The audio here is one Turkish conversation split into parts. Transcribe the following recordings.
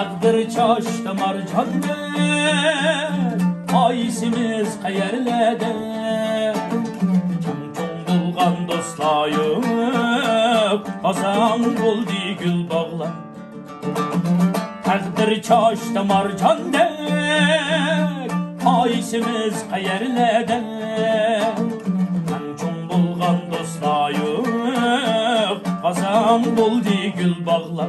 Taqdir çaşdı marjanda, qaysimiz qayerlerde? Çoң bulğan dostlayım, qazan boldi gül bağlar. Taqdir çaşdı marjanda, qaysimiz qayerlerde? Çoң bulğan dostlayım, qazan boldi gül bağlar.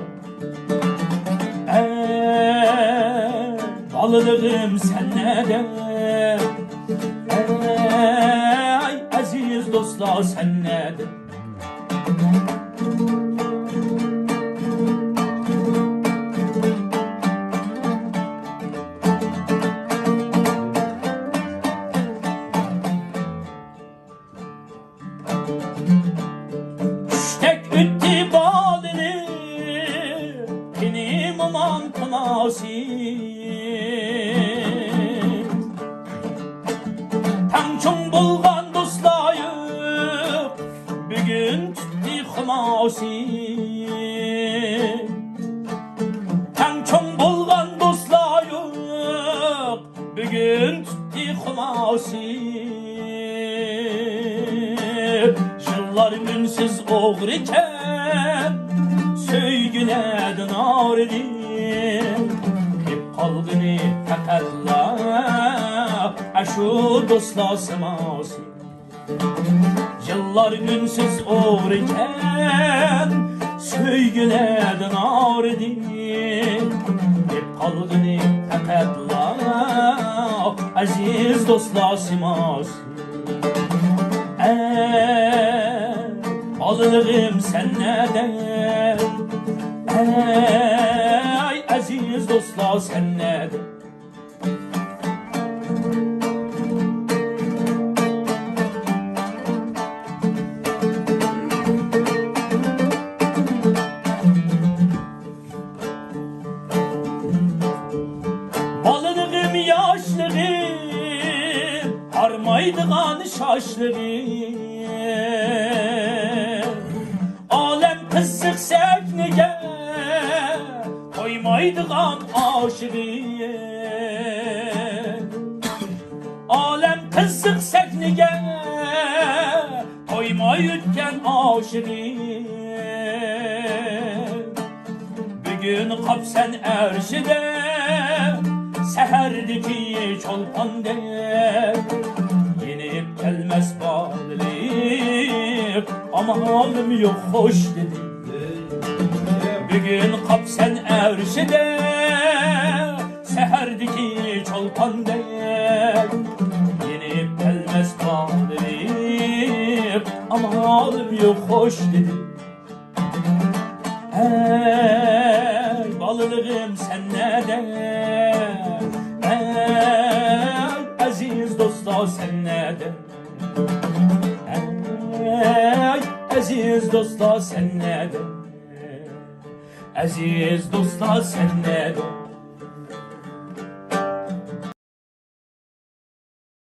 Balılığım sen neden? Ey aziz dostlar sen neden? Ştek ütti balını benim aman kınası. Çoң bulğan dostlayıp bugün tuttu xıması. Çoң bulğan dostlayıp bugün tuttu xıması. Yıllar günsiz oğriken söygüledin ağrıdın. Hep qalğını fəqətlə aşu dostlar seması. Yıllar günsiz oğriken söygüledin ağrıdın. Hep qalğını fəqətlə aziz dostlar seması. Balılığım sen neden? Ey aziz dostlar sen neden? Balılığım yaşlığım, harmaydığan şaşlığım. Alem kızık sevnige, koymaydığan aşığım. Alem kızık sevnige, koymaydığan aşığım. Bugün kapsen erşide, seherdeki çolpan der. Yenip gelmez bağlılık, ama halim yok hoş dedi. Bugün kapsen erşide, seherdeki çolpan der. Yenip gelmez bağlılık, ama halim yok hoş dedi. Ey balılığım sen neden? Ey aziz dostlar sen neden? Ey aziz dostlar sen neden? Aziz dostlar sen neden?